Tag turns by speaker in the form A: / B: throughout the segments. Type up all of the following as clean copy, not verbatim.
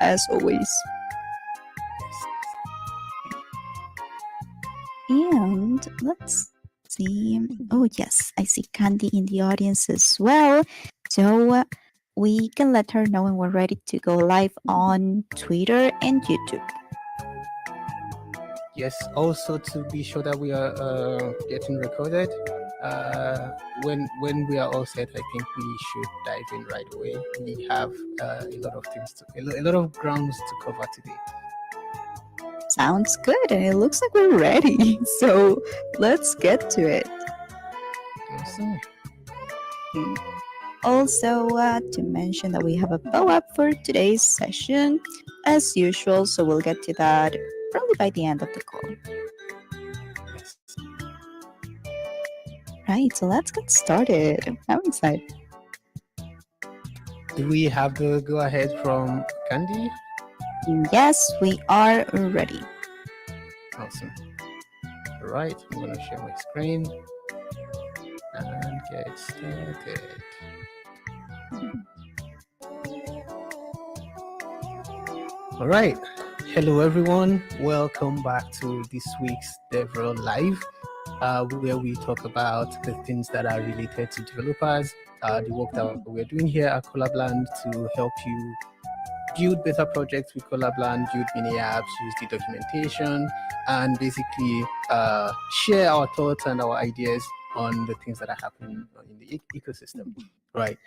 A: as always. And let's see. Oh, yes, I see Candy in the audience as well. So we can let her know when we're ready to go live on Twitter and YouTube.
B: Yes, also to be sure that we are getting recorded. When we are all set, I think we should dive in right away. We have a lot of things a lot of grounds to cover today.
A: Sounds good, and it looks like we're ready. So let's get to it.
B: Awesome.
A: Also, to mention that we have a follow-up for today's session, as usual, so we'll get to that probably by the end of the call.
B: Yes.
A: Right, so let's get started. I'm excited.
B: Do we have the go-ahead from Candy?
A: Yes, we are ready.
B: Awesome. All right, I'm going to share my screen and get started. All right. Hello, everyone. Welcome back to this week's DevRel Live, where we talk about the things that are related to developers, the work that we're doing here at Collabland to help you build better projects with Collabland, build mini apps, use the documentation, and basically share our thoughts and our ideas on the things that are happening in the ecosystem. Right.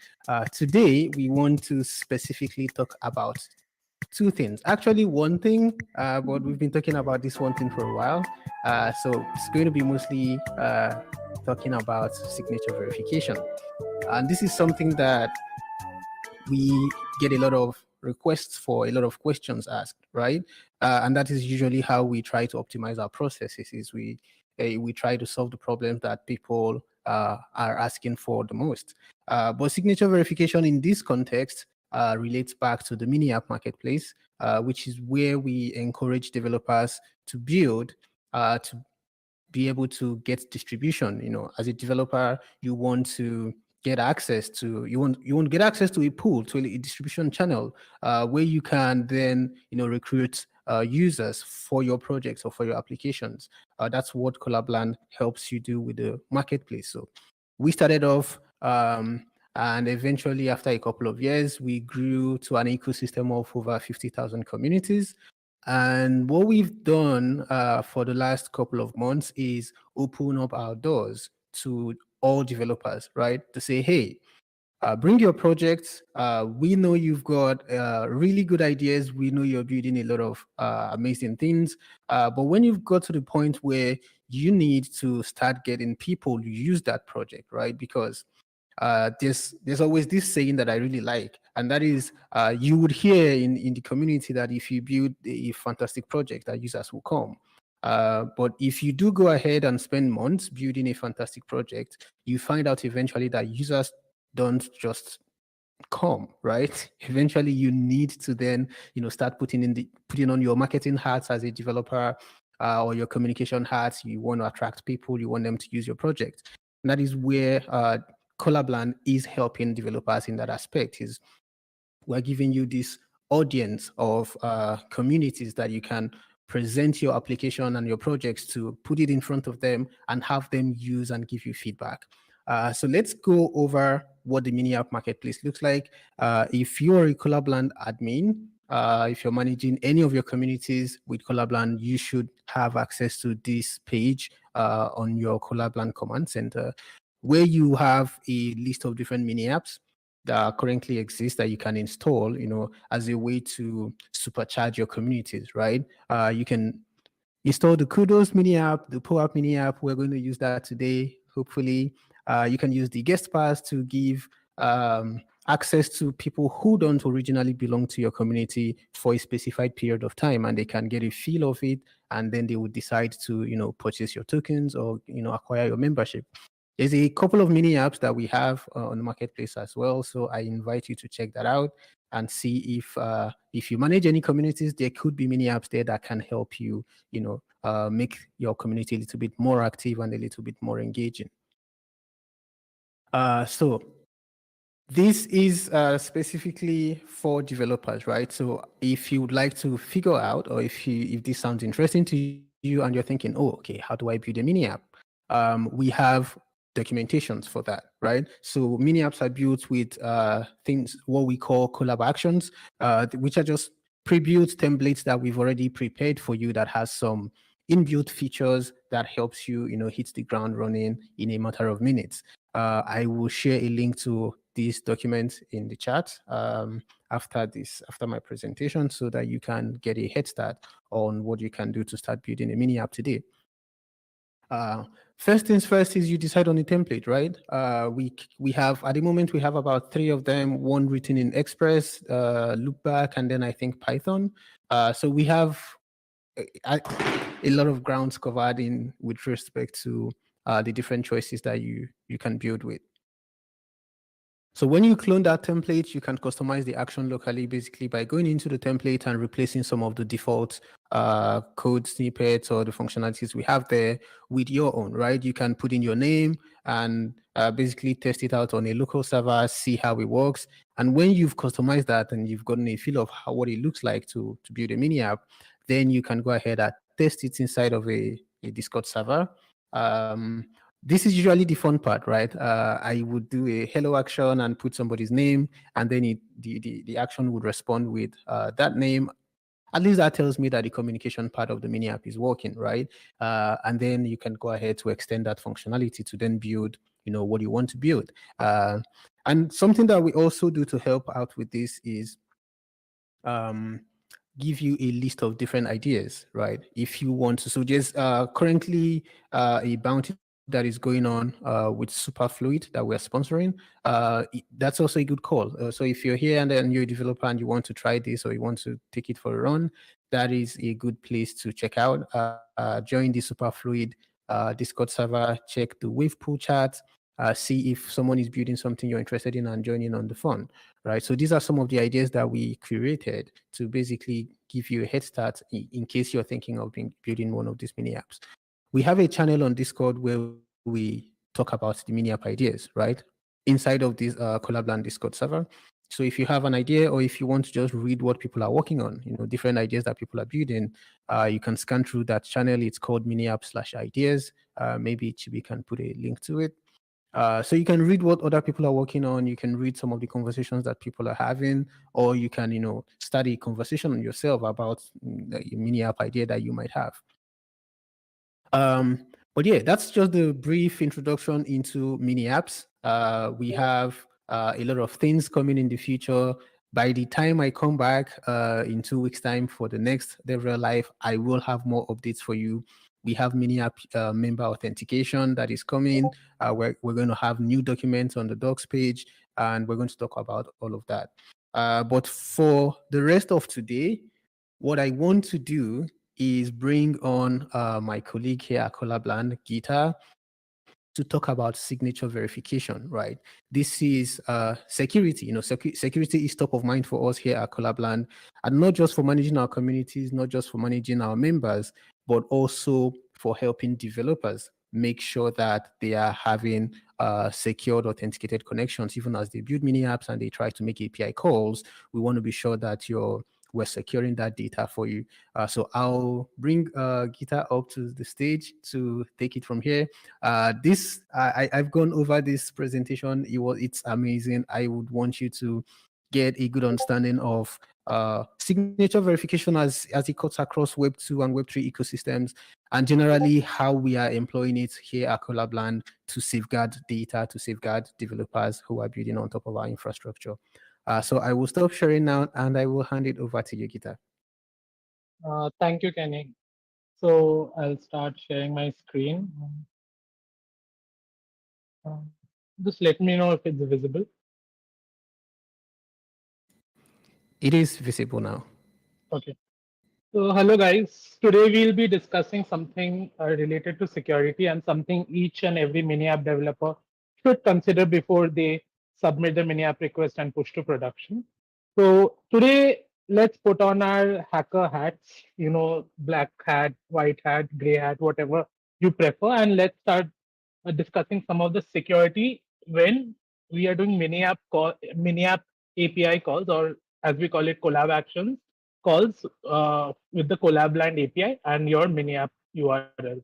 B: Today, we want to specifically talk about two things. Actually, one thing, but we've been talking about this one thing for a while. So it's going to be mostly talking about signature verification. And this is something that we get a lot of requests for, a lot of questions asked, right? And that is usually how we try to optimize our processes, is we try to solve the problems that people are asking for the most. But signature verification in this context relates back to the mini app marketplace, which is where we encourage developers to build to be able to get distribution. You know, as a developer, you want to get access to you want to get access to a pool, to a distribution channel where you can then recruit users for your projects or for your applications. That's what Collabland helps you do with the marketplace. So we started off and eventually, after a couple of years, we grew to an ecosystem of over 50,000 communities. And what we've done for the last couple of months is open up our doors to all developers, right? To say, hey, bring your projects. We know you've got really good ideas. We know you're building a lot of amazing things. But when you've got to the point where you need to start getting people to use that project, right? Because there's always this saying that I really like, and that is you would hear in the community that if you build a fantastic project, that users will come. But if you do go ahead and spend months building a fantastic project, you find out eventually that users don't just come, right? Eventually you need to then start putting on your marketing hats as a developer, or your communication hats. You want to attract people, you want them to use your project. And that is where Collabland is helping developers in that aspect. Is we're giving you this audience of communities that you can present your application and your projects to, put it in front of them and have them use and give you feedback. So let's go over what the mini app marketplace looks like. If you're a Collabland admin, if you're managing any of your communities with Collabland, you should have access to this page on your Collabland command center, where you have a list of different mini apps that currently exist that you can install, as a way to supercharge your communities, right? You can install the Kudos mini app, the PoApp mini app. We're going to use that today, hopefully. You can use the guest pass to give access to people who don't originally belong to your community for a specified period of time, and they can get a feel of it, and then they would decide to, purchase your tokens or, acquire your membership. There's a couple of mini apps that we have on the marketplace as well. So I invite you to check that out and see if you manage any communities, there could be mini apps there that can help you, make your community a little bit more active and a little bit more engaging. So This is specifically for developers, right? So if you would like to figure out, or if this sounds interesting to you and you're thinking, oh, okay, how do I build a mini app? We have documentations for that, right? So mini apps are built with things what we call collab actions, which are just pre-built templates that we've already prepared for you that has some inbuilt features that helps you, hit the ground running in a matter of minutes. I will share a link to this document in the chat after my presentation so that you can get a head start on what you can do to start building a mini app today. First things first is you decide on a template, right? We have at the moment we have about 3 of them, one written in Express, Loopback, and then I think Python. So we have a lot of grounds covered in with respect to the different choices that you can build with. So when you clone that template, you can customize the action locally, basically by going into the template and replacing some of the default code snippets or the functionalities we have there with your own, right? You can put in your name and basically test it out on a local server, see how it works. And when you've customized that and you've gotten a feel of what it looks like to build a mini app, then you can go ahead and test it inside of a Discord server. This is usually the fun part, right? I would do a hello action and put somebody's name, and then the action would respond with that name. At least that tells me that the communication part of the mini app is working, right? And then you can go ahead to extend that functionality to then build, what you want to build. And something that we also do to help out with this is um, give you a list of different ideas, right? If you want to. So there's currently a bounty that is going on with Superfluid that we're sponsoring. That's also a good call. So if you're here and then you're a developer and you want to try this or you want to take it for a run, that is a good place to check out. Join the Superfluid Discord server, check the wave pool chat, see if someone is building something you're interested in and joining on the fun, right? So these are some of the ideas that we created to basically give you a head start in case you're thinking of building one of these mini apps. We have a channel on Discord where we talk about the mini app ideas, right? Inside of this Collab Discord server. So if you have an idea or if you want to just read what people are working on, different ideas that people are building, you can scan through that channel. It's called mini app/ideas. Maybe Chibi can put a link to it. So you can read what other people are working on. You can read some of the conversations that people are having, or you can, study a conversation on yourself about the mini app idea that you might have. But yeah, that's just the brief introduction into mini apps. We have a lot of things coming in the future. By the time I come back in 2 weeks' time for the next DevRel Live, I will have more updates for you. We have mini app member authentication that is coming. We're going to have new documents on the docs page, and we're going to talk about all of that. But for the rest of today, what I want to do is bring on my colleague here at Collab, Gita, to talk about signature verification, right? This is security. Security is top of mind for us here at Collab, and not just for managing our communities, not just for managing our members, but also for helping developers make sure that they are having secured, authenticated connections, even as they build mini apps and they try to make API calls. We want to be sure that we're securing that data for you. So I'll bring Gita up to the stage to take it from here. I've gone over this presentation. It's amazing. I would want you to get a good understanding of signature verification as it cuts across Web 2 and Web 3 ecosystems, and generally how we are employing it here at Collab to safeguard data, to safeguard developers who are building on top of our infrastructure. So I will stop sharing now and I will hand it over to you, Gita.
C: Thank you, Kenny. So I'll start sharing my screen. Um, just let me know if it's visible.
B: It is visible now.
C: Okay. So hello guys. Today we'll be discussing something related to security and something each and every mini app developer should consider before they submit the mini app request and push to production. So today let's put on our hacker hats, black hat, white hat, gray hat, whatever you prefer, and let's start discussing some of the security when we are doing mini app API calls, or as we call it, collab actions calls with the collab land API and your mini app URL.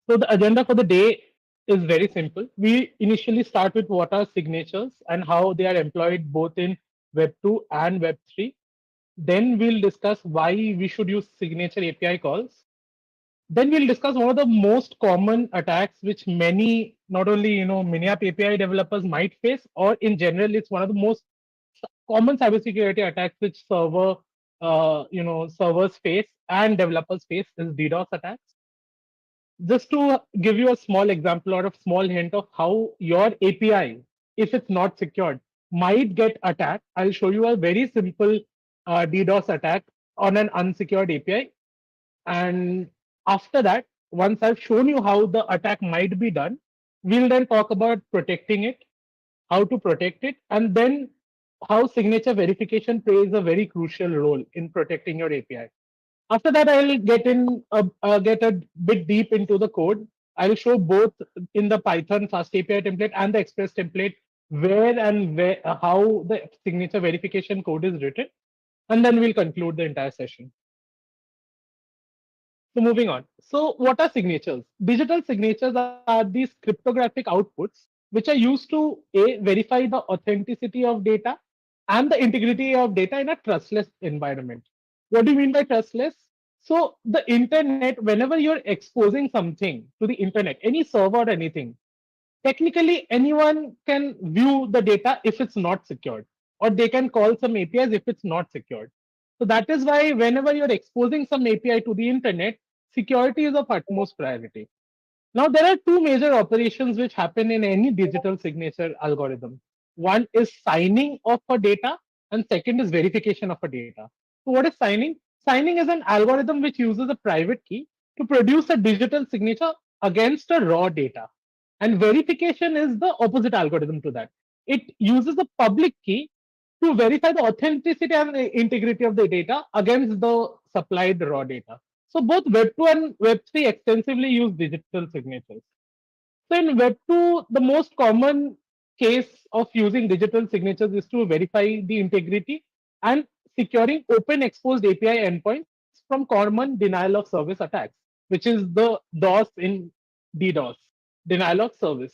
C: So the agenda for the day is very simple. We initially start with what are signatures and how they are employed both in Web 2 and Web 3. Then we'll discuss why we should use signature API calls. Then we'll discuss one of the most common attacks which many, not only mini app API developers might face, or in general, it's one of the most common cybersecurity attacks which servers face and developers face is DDoS attacks. Just to give you a small example or a small hint of how your API, if it's not secured, might get attacked, I'll show you a very simple DDoS attack on an unsecured API. And after that, once I've shown you how the attack might be done, we'll then talk about protecting it, how to protect it, and then how signature verification plays a very crucial role in protecting your API. After that, I'll get a bit deep into the code. I'll show both in the Python fast API template and the Express template where how the signature verification code is written, and then we'll conclude the entire session. So moving on. So what are signatures? Digital signatures are these cryptographic outputs which are used to verify the authenticity of data and the integrity of data in a trustless environment. What do you mean by trustless? So the internet, whenever you're exposing something to the internet, any server or anything, technically anyone can view the data if it's not secured, or they can call some APIs if it's not secured. So that is why whenever you're exposing some API to the internet, security is of utmost priority. Now, there are two major operations which happen in any digital signature algorithm. One is signing of a data, and second is verification of a data. So, what is signing? Signing is an algorithm which uses a private key to produce a digital signature against a raw data. And verification is the opposite algorithm to that. It uses a public key to verify the authenticity and the integrity of the data against the supplied raw data. So both Web 2 and Web 3 extensively use digital signatures. So in Web 2, the most common case of using digital signatures is to verify the integrity and securing open exposed API endpoints from common denial of service attacks, which is the DOS in DDoS, denial of service.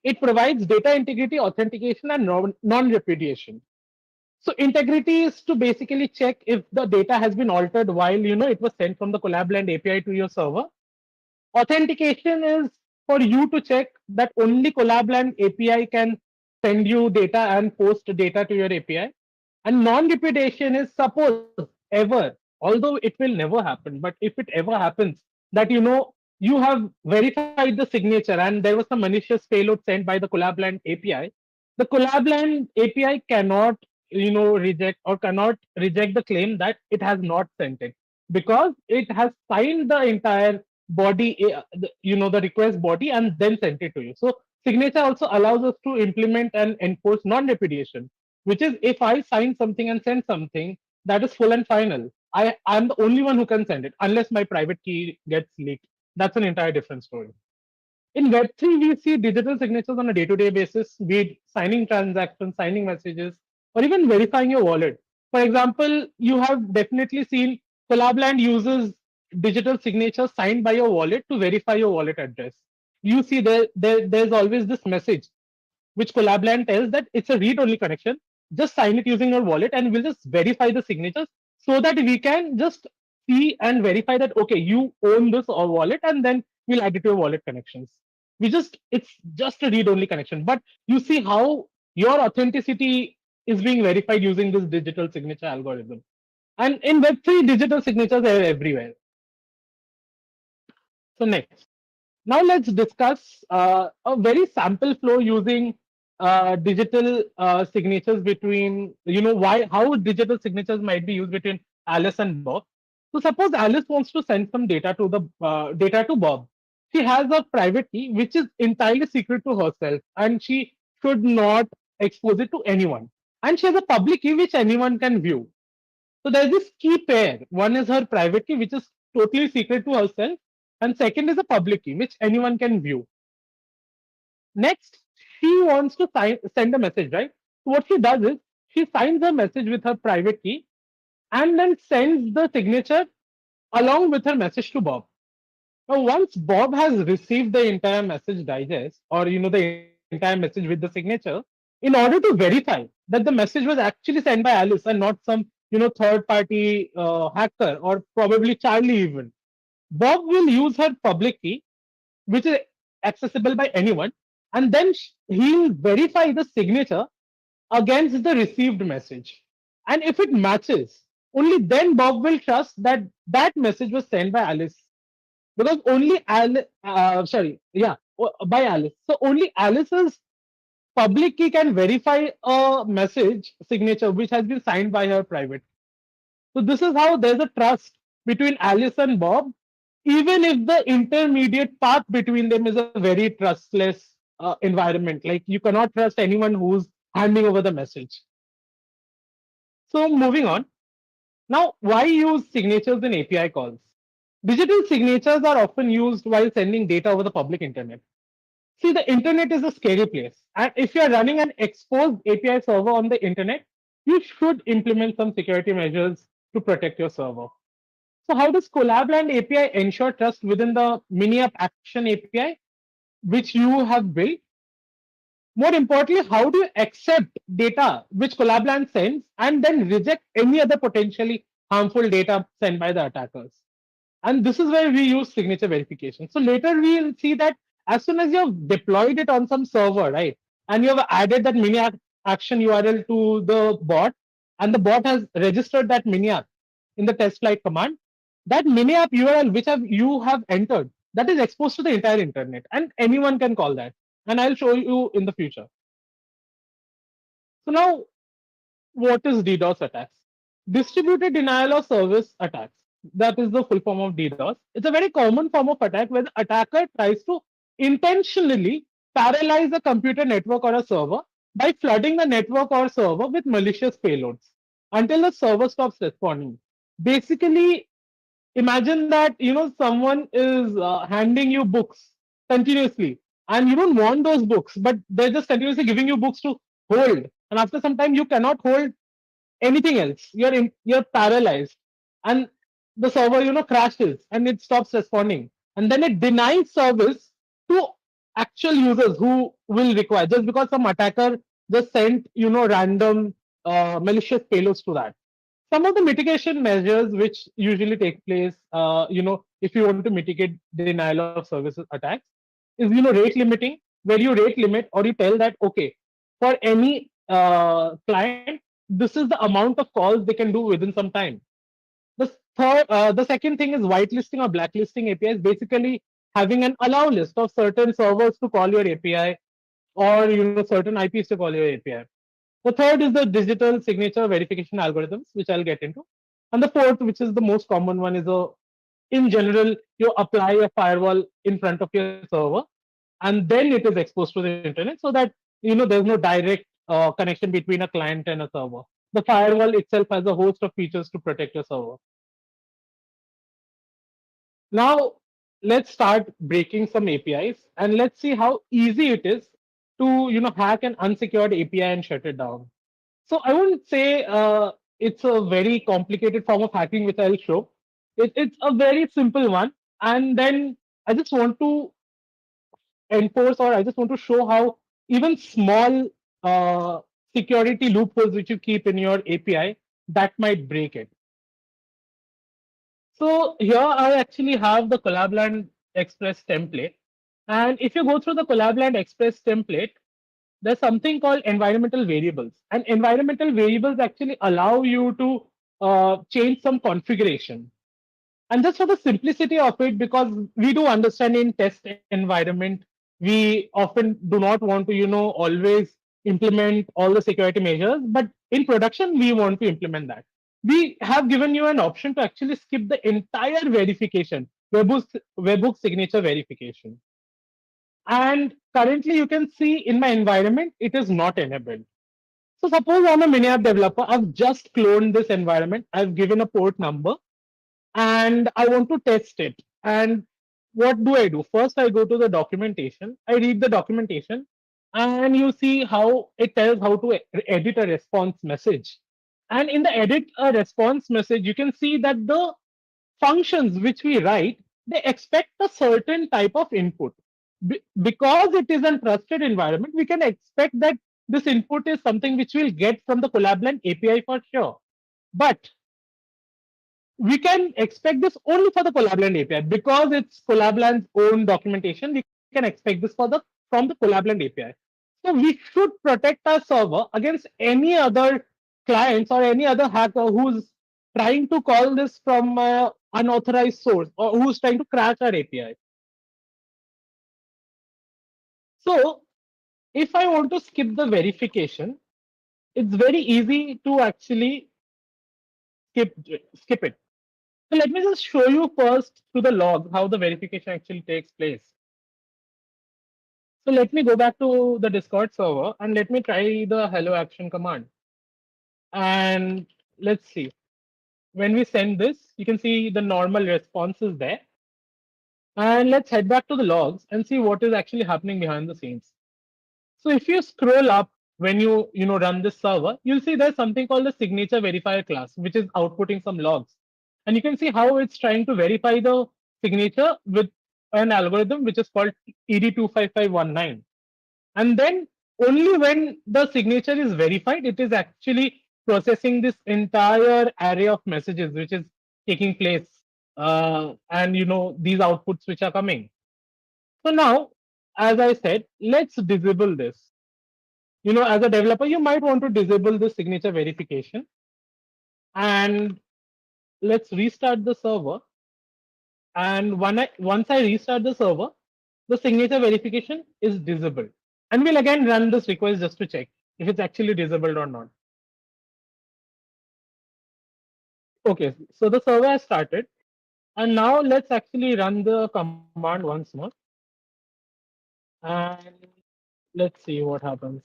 C: It provides data integrity, authentication, and non-repudiation. So integrity is to basically check if the data has been altered while it was sent from the Collabland API to your server. Authentication is for you to check that only Collabland API can send you data and post data to your API. And non-repudiation is suppose ever, although it will never happen, but if it ever happens that you have verified the signature and there was some malicious payload sent by the Collabland API, the Collabland API cannot reject or cannot reject the claim that it has not sent it because it has signed the entire body, the request body, and then sent it to you. So signature also allows us to implement and enforce non-repudiation, which is if I sign something and send something, that is full and final. I'm the only one who can send it unless my private key gets leaked. That's an entire different story. In Web3, we see digital signatures on a day-to-day basis, be it signing transactions, signing messages, or even verifying your wallet. For example, you have definitely seen Collabland uses digital signatures signed by your wallet to verify your wallet address. You see there's always this message which Collabland tells that it's a read-only connection. Just sign it using your wallet and we'll just verify the signatures so that we can just see and verify that, okay, you own this or wallet, and then we'll add it to your wallet connections. It's just a read-only connection. But you see how your authenticity is being verified using this digital signature algorithm. And in Web3, digital signatures are everywhere. So next. Now let's discuss a very sample flow using digital signatures between, why how digital signatures might be used between Alice and Bob. So suppose Alice wants to send some data to Bob. She has a private key which is entirely secret to herself, and she should not expose it to anyone. And she has a public key which anyone can view. So there's this key pair. One is her private key, which is totally secret to herself, and second is a public key, which anyone can view. Next, she wants to send a message, right? So what she does is she signs a message with her private key and then sends the signature along with her message to Bob. Now, once Bob has received the entire message digest or the entire message with the signature, in order to verify that the message was actually sent by Alice and not some third party hacker or probably Charlie even, Bob will use her public key, which is accessible by anyone, and then he'll verify the signature against the received message. And if it matches, only then Bob will trust that that message was sent by Alice, because only Alice, by Alice. So only Alice's public key can verify a message signature which has been signed by her private. So this is how there's a trust between Alice and Bob, even if the intermediate path between them is a very trustless environment. Like you cannot trust anyone who's handing over the message. So moving on. Now, why use signatures in API calls? Digital signatures are often used while sending data over the public internet. See, the internet is a scary place. And if you're running an exposed API server on the internet, you should implement some security measures to protect your server. So, how does Collabland API ensure trust within the mini app action API, which you have built? More importantly, how do you accept data which Collabland sends and then reject any other potentially harmful data sent by the attackers? And this is where we use signature verification. So later we'll see that as soon as you have deployed it on some server, right, and you have added that mini action URL to the bot, and the bot has registered that mini app in the test flight command, that mini app URL which you have entered, that is exposed to the entire internet, and anyone can call that. And I'll show you in the future. So now, what is DDoS attacks? Distributed denial of service attacks. That is the full form of DDoS. It's a very common form of attack where the attacker tries to intentionally paralyze a computer network or a server by flooding the network or server with malicious payloads until the server stops responding. Basically, imagine that someone is handing you books continuously, and you don't want those books, but they're just continuously giving you books to hold, and after some time you cannot hold anything else. You're paralyzed, and the server crashes and it stops responding, and then it denies service to actual users who will require, just because some attacker just sent random malicious payloads to that. Some of the mitigation measures which usually take place, if you want to mitigate denial of services attacks, is rate limiting, where you rate limit or you tell that okay, for any client, this is the amount of calls they can do within some time. The second thing is whitelisting or blacklisting APIs, basically having an allow list of certain servers to call your API, or certain IPs to call your API. The third is the digital signature verification algorithms, which I'll get into. And the fourth, which is the most common one, is in general, you apply a firewall in front of your server, and then it is exposed to the internet, so that there's no direct connection between a client and a server. The firewall itself has a host of features to protect your server. Now, let's start breaking some APIs and let's see how easy it is to hack an unsecured API and shut it down. So I wouldn't say it's a very complicated form of hacking, which I'll show. It's a very simple one, and then I just want to enforce, or I just want to show how even small uh, security loopholes which you keep in your API that might break it. So here I actually have the Collabland Express template. And if you go through the Collabland Express template, there's something called environmental variables. And environmental variables actually allow you to change some configuration. And just for the simplicity of it, because we do understand in test environment, we often do not want to, always implement all the security measures, but in production, we want to implement that. We have given you an option to actually skip the entire verification, webhook signature verification. And currently you can see in my environment, it is not enabled. So suppose I'm a mini app developer, I've just cloned this environment, I've given a port number, and I want to test it. And what do I do? First, I go to the documentation. I read the documentation, and you see how it tells how to edit a response message. And in the edit a response message, you can see that the functions which we write, they expect a certain type of input. Because it is a trusted environment, we can expect that this input is something which we'll get from the Collabland API for sure. But we can expect this only for the Collabland API because it's Collabland's own documentation. We can expect this from the Collabland API. So we should protect our server against any other clients or any other hacker who's trying to call this from unauthorized source or who's trying to crash our API. So if I want to skip the verification, it's very easy to actually skip it. So let me just show you first through the log how the verification actually takes place. So let me go back to the Discord server and let me try the hello action command. And let's see. When we send this, you can see the normal response is there. And let's head back to the logs and see what is actually happening behind the scenes. So if you scroll up when you run this server, you'll see there's something called the signature verifier class, which is outputting some logs. And you can see how it's trying to verify the signature with an algorithm which is called ED25519. And then only when the signature is verified, it is actually processing this entire array of messages which is taking place. And these outputs which are coming. So now, as I said, let's disable this. As a developer, you might want to disable the signature verification. And let's restart the server. And once I restart the server, the signature verification is disabled. And we'll again run this request just to check if it's actually disabled or not. Okay, so the server has started. And now let's actually run the command once more. And let's see what happens.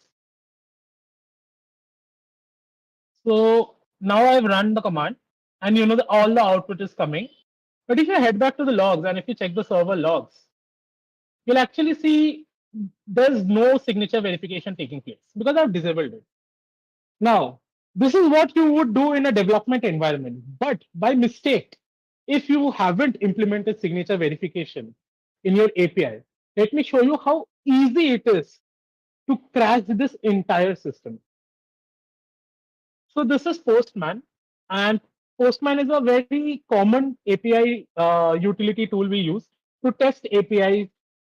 C: So now I've run the command and all the output is coming. But if you head back to the logs and if you check the server logs, you'll actually see there's no signature verification taking place because I've disabled it. Now, this is what you would do in a development environment, but by mistake, if you haven't implemented signature verification in your API, let me show you how easy it is to crash this entire system. So this is Postman, and Postman is a very common API utility tool we use to test APIs,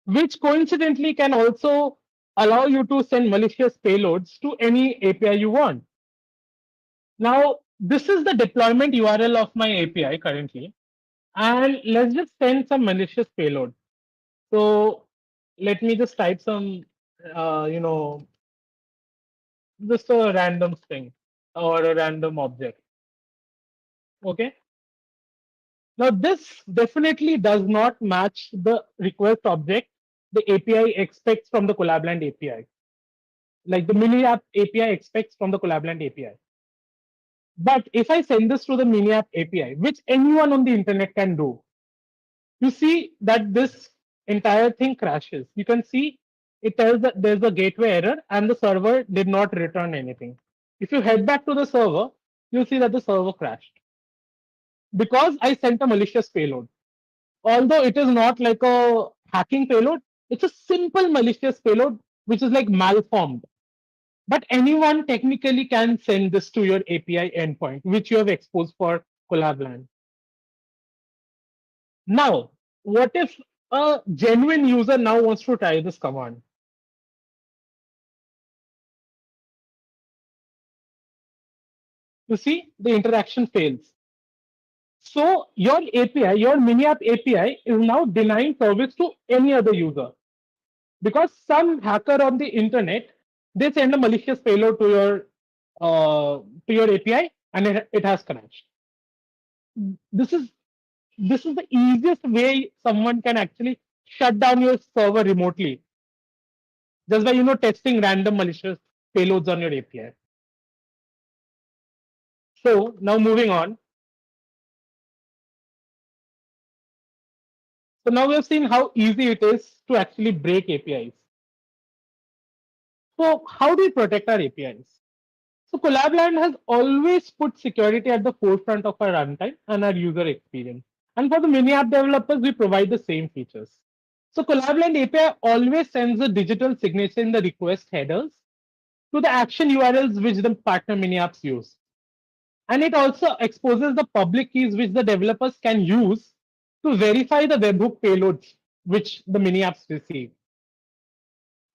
C: which coincidentally can also allow you to send malicious payloads to any API you want. Now, this is the deployment URL of my API currently, and let's just send some malicious payload. So let me just type some, just a random string or a random object. Okay. Now, this definitely does not match the request object the API expects from the Collabland API, like the mini app API expects from the Collabland API. But if I send this to the mini app API, which anyone on the internet can do, you see that this entire thing crashes. You can see it tells that there's a gateway error and the server did not return anything. If you head back to the server, you'll see that the server crashed because I sent a malicious payload. Although it is not like a hacking payload, it's a simple malicious payload which is like malformed. But anyone technically can send this to your API endpoint, which you have exposed for Collabland. Now, what if a genuine user now wants to try this command? You see, the interaction fails. So your API, your mini app API is now denying service to any other user because some hacker on the internet, they send a malicious payload to your API and it has crashed. This is this is the easiest way someone can actually shut down your server remotely just by testing random malicious payloads on your API. So now moving on, So now we have seen how easy it is to actually break APIs. So how do we protect our APIs? So Collabland has always put security at the forefront of our runtime and our user experience. And for the mini app developers, we provide the same features. So Collabland API always sends a digital signature in the request headers to the action URLs which the partner mini apps use. And it also exposes the public keys which the developers can use to verify the webhook payloads which the mini apps receive.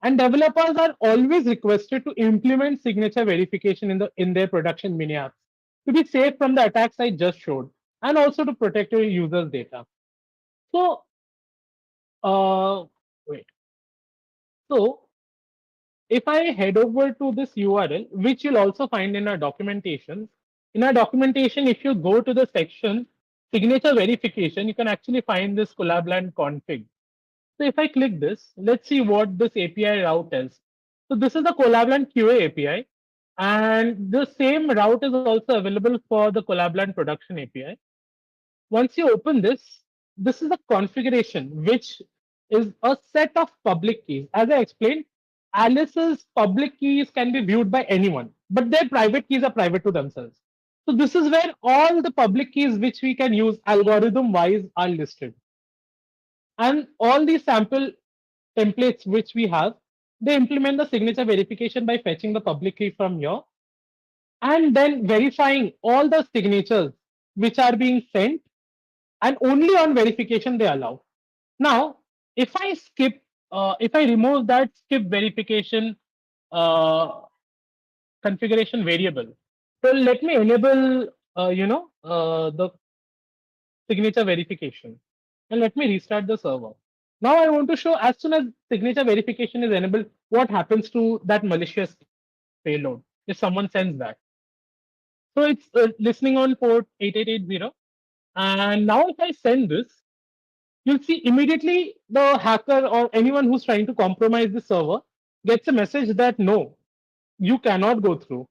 C: And developers are always requested to implement signature verification in their production mini apps to be safe from the attacks I just showed, and also to protect your users' data. So, uh, wait. So, if I head over to this URL, which you'll also find in our documentation, if you go to the section signature verification, you can actually find this Collabland config. So if I click this, let's see what this API route is. So this is the Collabland QA API, and the same route is also available for the Collabland production API. Once you open this, this is the configuration, which is a set of public keys. As I explained, Alice's public keys can be viewed by anyone, but their private keys are private to themselves. So this is where all the public keys which we can use algorithm wise are listed. And all these sample templates which we have, they implement the signature verification by fetching the public key from here and then verifying all the signatures which are being sent, and only on verification they allow. Now, if I remove that skip verification uh, configuration variable, so let me enable, the signature verification. And let me restart the server. Now I want to show as soon as signature verification is enabled, what happens to that malicious payload if someone sends that. So it's listening on port 8880. And now if I send this, you'll see immediately the hacker or anyone who's trying to compromise the server gets a message that no, you cannot go through.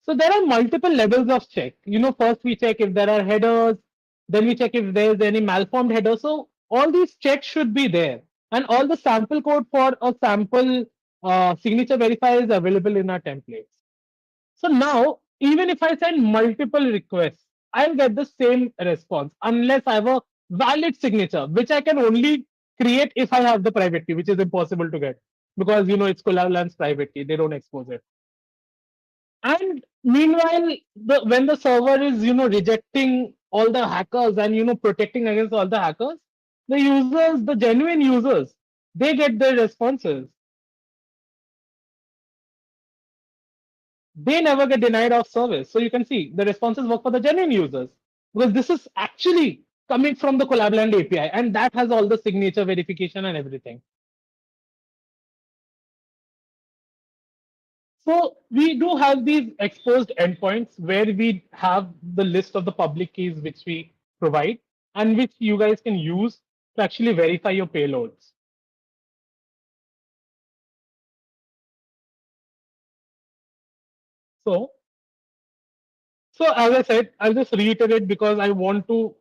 C: So there are multiple levels of check. First we check if there are headers, then we check if there's any malformed header. So all these checks should be there, and all the sample code for a sample signature verifier is available in our templates. So now, even if I send multiple requests, I'll get the same response unless I have a valid signature, which I can only create if I have the private key, which is impossible to get because it's Collabland's private key. They don't expose it. And meanwhile, when the server is rejecting all the hackers and protecting against all the hackers, the users, the genuine users, they get their responses. They never get denied of service. So you can see the responses work for the genuine users because this is actually coming from the Collabland API, and that has all the signature verification and everything. So we do have these exposed endpoints where we have the list of the public keys which we provide and which you guys can use to actually verify your payloads. So, so as I said, I'll just reiterate because I want to,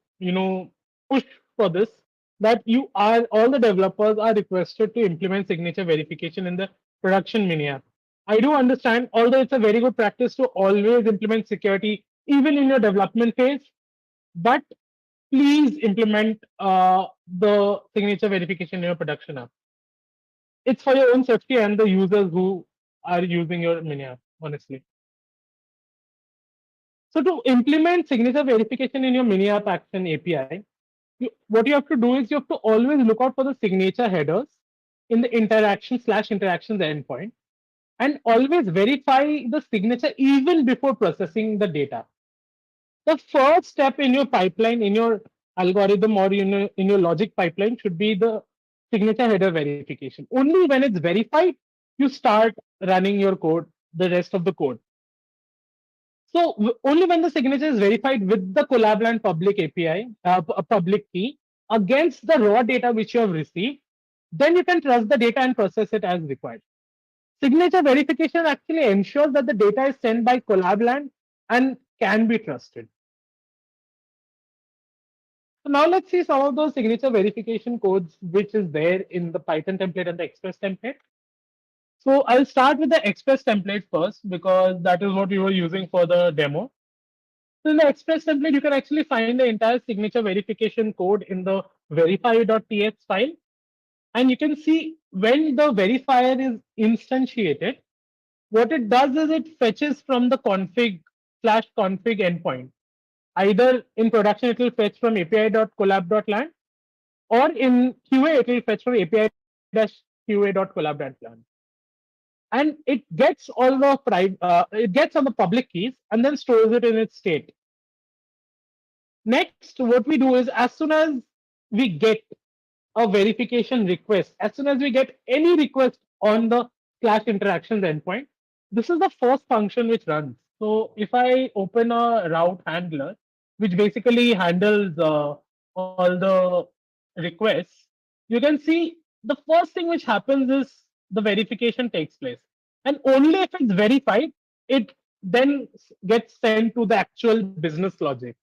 C: push for this that all the developers are requested to implement signature verification in the production mini app. I do understand, although it's a very good practice to always implement security even in your development phase, but please implement the signature verification in your production app. It's for your own safety and the users who are using your mini app, honestly. So to implement signature verification in your mini app action API, what you have to do is you have to always look out for the signature headers in the interaction/interactions endpoint and always verify the signature even before processing the data. The first step in your pipeline, in your algorithm or in your logic pipeline should be the signature header verification. Only when it's verified, you start running your code, the rest of the code. So only when the signature is verified with the Collabland public API, public key against the raw data which you have received, then you can trust the data and process it as required. Signature verification actually ensures that the data is sent by Collabland and can be trusted. Now let's see some of those signature verification codes which is there in the Python template and the Express template. So I'll start with the Express template first because that is what we were using for the demo. So in the Express template, you can actually find the entire signature verification code in the verify.txt file. And you can see when the verifier is instantiated, what it does is it fetches from the config endpoint. Either in production, it will fetch from api.collab.land, or in QA, it will fetch from api-qa.collab.land. And it gets all the it gets all the public keys and then stores it in its state. Next, what we do is as soon as we get a verification request, as soon as we get any request on the Clash interactions endpoint, this is the first function which runs. So if I open a route handler, which basically handles all the requests, you can see the first thing which happens is the verification takes place. And only if it's verified, it then gets sent to the actual business logic.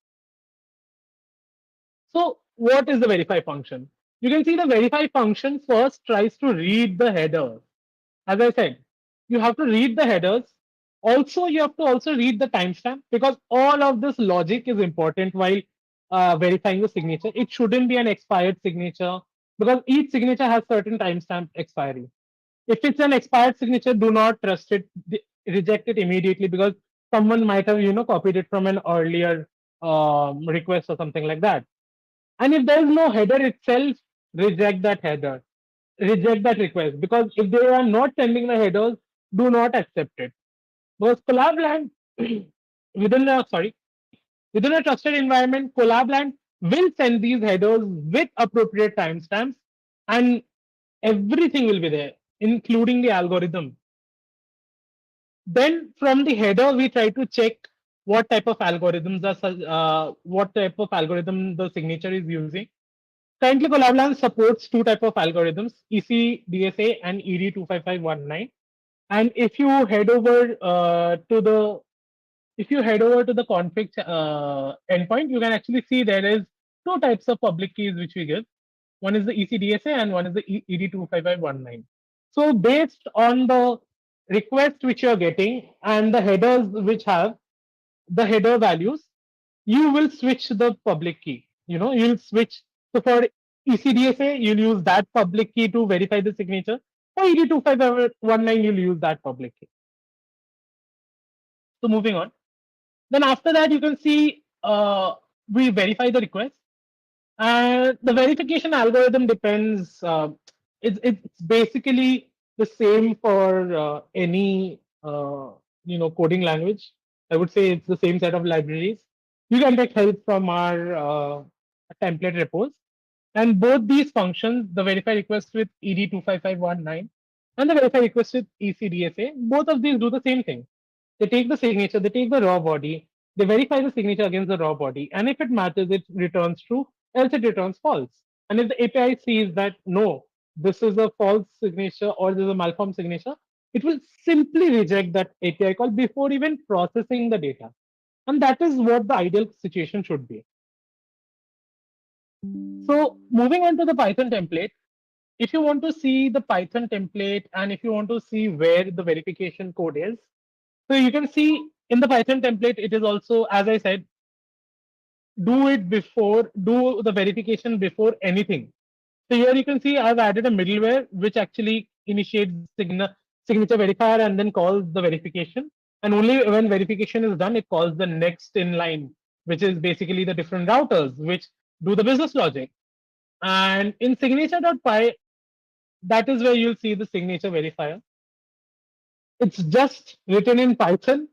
C: So what is the verify function? You can see the verify function first tries to read the header. As I said, you have to read the headers. Also, you have to also read the timestamp because all of this logic is important while verifying the signature. It shouldn't be an expired signature because each signature has certain timestamp expiry. If it's an expired signature, do not trust it. Reject it immediately because someone might have copied it from an earlier request or something like that. And if there is no header itself, reject that header, reject that request because if they are not sending the headers, do not accept it. Because Collabland within a trusted environment, Collabland will send these headers with appropriate timestamps, and everything will be there, including the algorithm. Then from the header, we try to check what type of algorithms what type of algorithm the signature is using. Currently, Collabland supports two type of algorithms: ECDSA and ED25519. And if you head over to the config endpoint, you can actually see there is two types of public keys which we give. One is the ECDSA and one is the ED25519. So based on the request which you are getting and the headers which have the header values, you will switch the public key. You'll switch. So for ECDSA, you'll use that public key to verify the signature. For ED25519, you'll use that public key. So moving on. Then after that, you can see we verify the request. And the verification algorithm depends. It's basically the same for any coding language. I would say it's the same set of libraries. You can take help from our template repos. And both these functions, the verify request with ED25519 and the verify request with ECDSA, both of these do the same thing. They take the signature, they take the raw body, they verify the signature against the raw body, and if it matches, it returns true, else it returns false. And if the API sees that no, this is a false signature or this is a malformed signature, it will simply reject that API call before even processing the data. And that is what the ideal situation should be. So moving on to the Python template, if you want to see the Python template and if you want to see where the verification code is, so you can see in the Python template, it is also, as I said, do the verification before anything. So here you can see I've added a middleware which actually initiates signature verifier and then calls the verification. And only when verification is done, it calls the next in line, which is basically the different routers which do the business logic. And in signature.py, that is where you'll see the signature verifier. It's just written in Python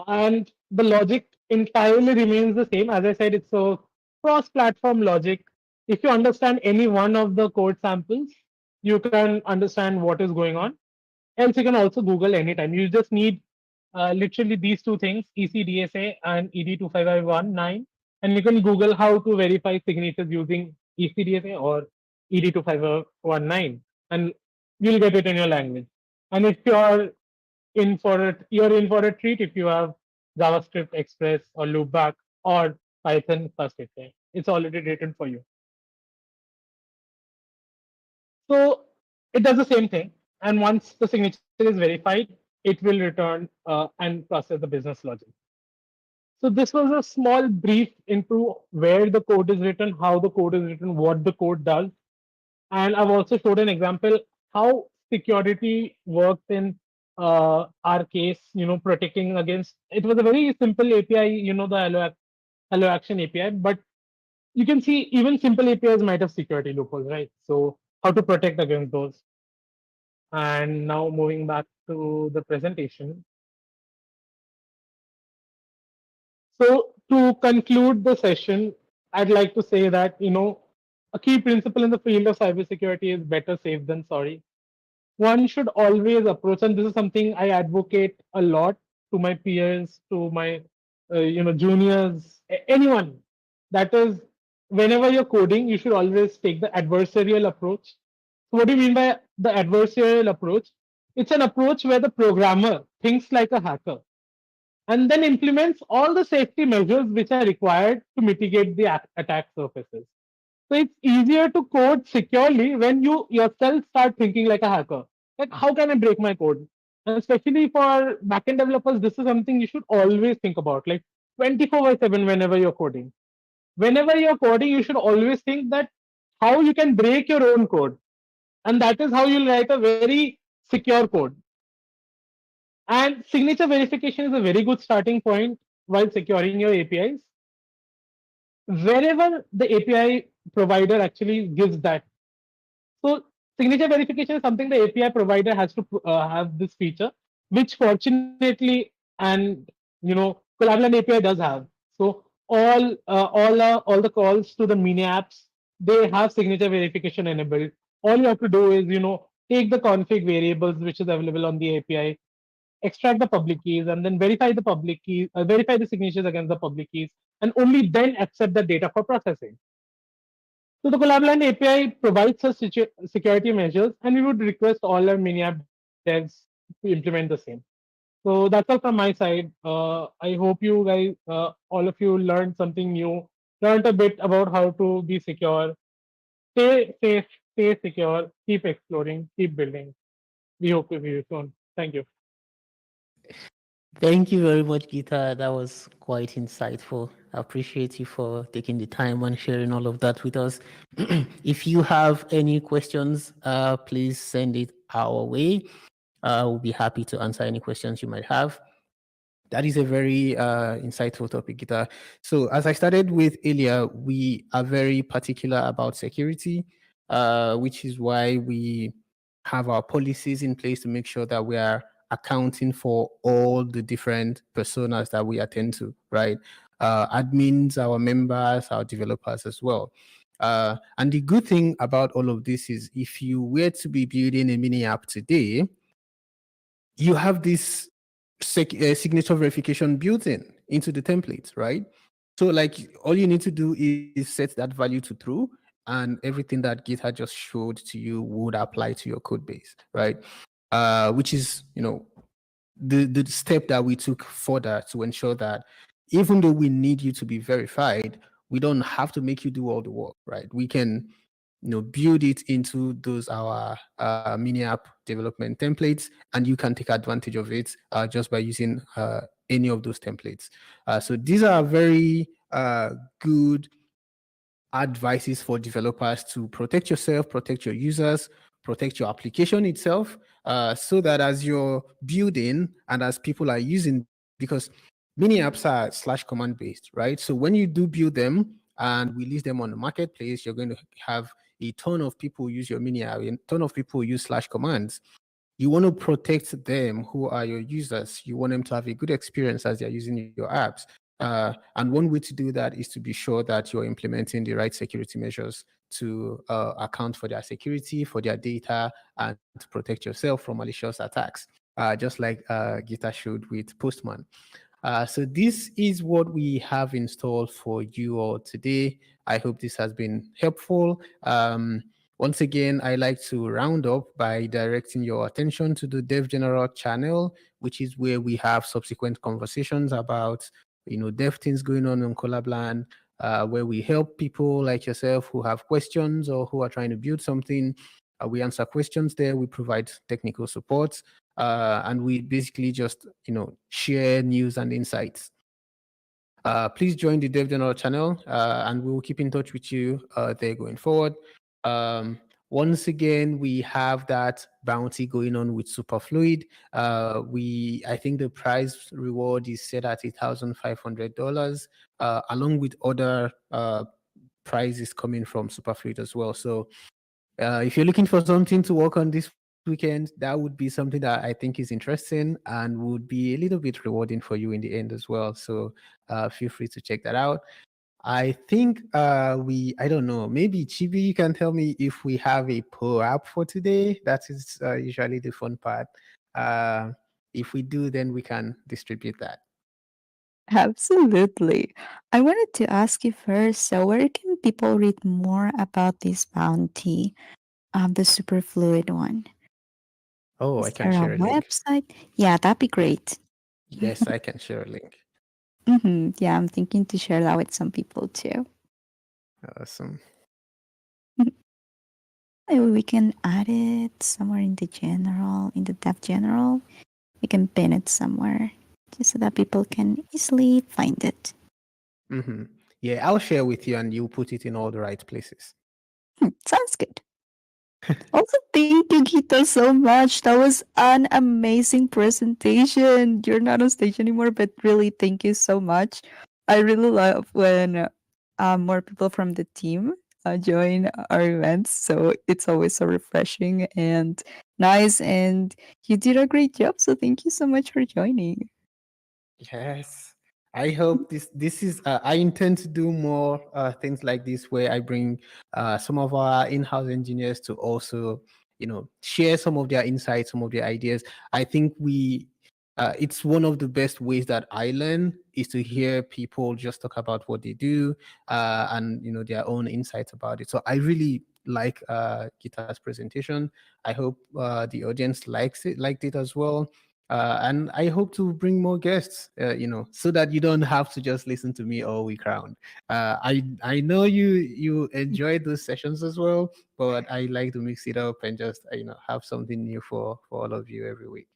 C: and the logic entirely remains the same. As I said, it's a cross-platform logic. If you understand any one of the code samples, you can understand what is going on. Else, you can also Google anytime. You just need literally these two things, ECDSA and ED25519, and you can Google how to verify signatures using ECDSA or ED25519, and you'll get it in your language. And if you're in for a treat if you have JavaScript, Express, or Loopback, or Python first API. It's already written for you. So it does the same thing. And once the signature is verified, it will return and process the business logic. So this was a small brief into where the code is written, how the code is written, what the code does. And I've also showed an example how security works in our case, protecting against. It was a very simple API, the Hello Action API, but you can see even simple APIs might have security loopholes, right? So how to protect against those. And now moving back to the presentation. So to conclude the session, I'd like to say that, a key principle in the field of cybersecurity is better safe than sorry. One should always approach, and this is something I advocate a lot to my peers, to my, juniors, anyone. That is, whenever you're coding, you should always take the adversarial approach. So what do you mean by the adversarial approach? It's an approach where the programmer thinks like a hacker and then implements all the safety measures which are required to mitigate the attack surfaces. So it's easier to code securely when you yourself start thinking like a hacker. Like, how can I break my code? And especially for backend developers, this is something you should always think about, like 24 by 7 whenever you're coding. Whenever you're coding, you should always think that how you can break your own code. And that is how you'll write a very secure code. And signature verification is a very good starting point while securing your APIs. Wherever the API provider actually gives that. So signature verification is something the API provider has to have this feature, which fortunately and Collab API does have. So all the calls to the mini apps, they have signature verification enabled. All you have to do is take the config variables which is available on the API, extract the public keys, and then verify the public keys, verify the signatures against the public keys, and only then accept the data for processing. So the Collab API provides us security measures, and we would request all our mini app devs to implement the same. So that's all from my side. I hope you guys, all of you, learned something new, learned a bit about how to be secure. Stay safe, stay secure, keep exploring, keep building. We hope to see you soon. Thank you.
B: Thank you very much, Gita. That was quite insightful. I appreciate you for taking the time and sharing all of that with us. If you have any questions, please send it our way. We'll be happy to answer any questions you might have. That is a very insightful topic, Gita. So as I started with earlier, we are very particular about security, which is why we have our policies in place to make sure that we are accounting for all the different personas that we attend to, right? Admins, our members, our developers as well. And the good thing about all of this is if you were to be building a mini app today, you have this signature verification built in into the template, right? So like all you need to do is set that value to true, and everything that GitHub just showed to you would apply to your code base, right? Which is, the step that we took further to ensure that even though we need you to be verified, we don't have to make you do all the work, right? We can build it into those our mini app development templates, and you can take advantage of it just by using any of those templates. So these are very good advices for developers to protect yourself, protect your users, protect your application itself, so that as you're building and as people are using, because many apps are /command based, right? So when you do build them and release them on the marketplace, you're going to have a ton of people use your mini app, a ton of people use /commands. You want to protect them who are your users. You want them to have a good experience as they're using your apps. And one way to do that is to be sure that you're implementing the right security measures to account for their security, for their data, and to protect yourself from malicious attacks, just like Gita showed with Postman. So this is what we have installed for you all today. I hope this has been helpful. Once again, I like to round up by directing your attention to the Dev General channel, which is where we have subsequent conversations about dev things going on Collabland, where we help people like yourself who have questions or who are trying to build something. We answer questions there. We provide technical support, and we basically just share news and insights. Please join the Dev General channel, and we will keep in touch with you there going forward. Once again, we have that bounty going on with Superfluid. I think the prize reward is set at $1,500, along with other prizes coming from Superfluid as well. So if you're looking for something to work on this weekend, that would be something that I think is interesting and would be a little bit rewarding for you in the end as well. So feel free to check that out. I think I don't know, maybe Chibi, you can tell me if we have a poll app for today. That is usually the fun part. If we do, then we can distribute that.
A: Absolutely. I wanted to ask you first, so where can people read more about this bounty, the superfluid one?
B: Oh, I
A: Is
B: can
A: there a
B: share a link.
A: website? Yeah, that'd be great.
B: Yes, I can share a link.
A: Yeah, I'm thinking to share that with some people too.
B: Awesome.
A: Maybe we can add it somewhere in the dev general. We can pin it somewhere just so that people can easily find it.
B: Mm-hmm. Yeah, I'll share with you and you'll put it in all the right places.
A: Sounds good. Also, thank you, Gita, so much. That was an amazing presentation. You're not on stage anymore, but really, thank you so much. I really love when more people from the team join our events. So it's always so refreshing and nice. And you did a great job. So thank you so much for joining.
B: Yes. I hope this is I intend to do more things like this where I bring some of our in-house engineers to also share some of their insights, some of their ideas. I think it's one of the best ways that I learn is to hear people just talk about what they do and their own insights about it. So I really like Gita's presentation. I hope the audience liked it as well. And I hope to bring more guests, so that you don't have to just listen to me all week round. I know you enjoy those sessions as well, but I like to mix it up and just have something new for all of you every week.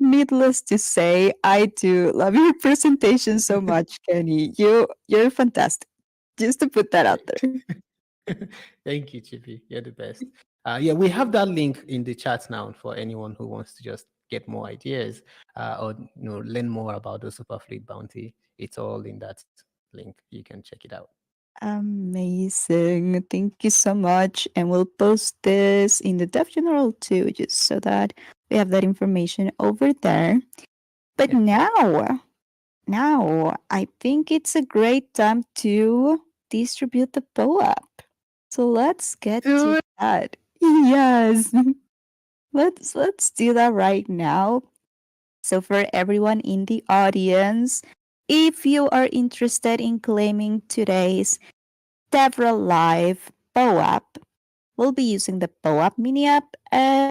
A: Needless to say, I do love your presentation so much, Kenny. You're fantastic. Just to put that out there.
B: Thank you, Chippy. You're the best. Yeah, we have that link in the chat now for anyone who wants to just get more ideas or learn more about the Superfleet bounty. It's all in that link. You can check it out.
A: Amazing. Thank you so much. And we'll post this in the Dev General too, just so that we have that information over there. But
B: Yeah.
A: now I think it's a great time to distribute the POAP. So let's get
B: Do
A: to
B: it.
A: that. Yes. Let's do that right now. So for everyone in the audience, if you are interested in claiming today's DevRel Live POAP, we'll be using the POAP mini app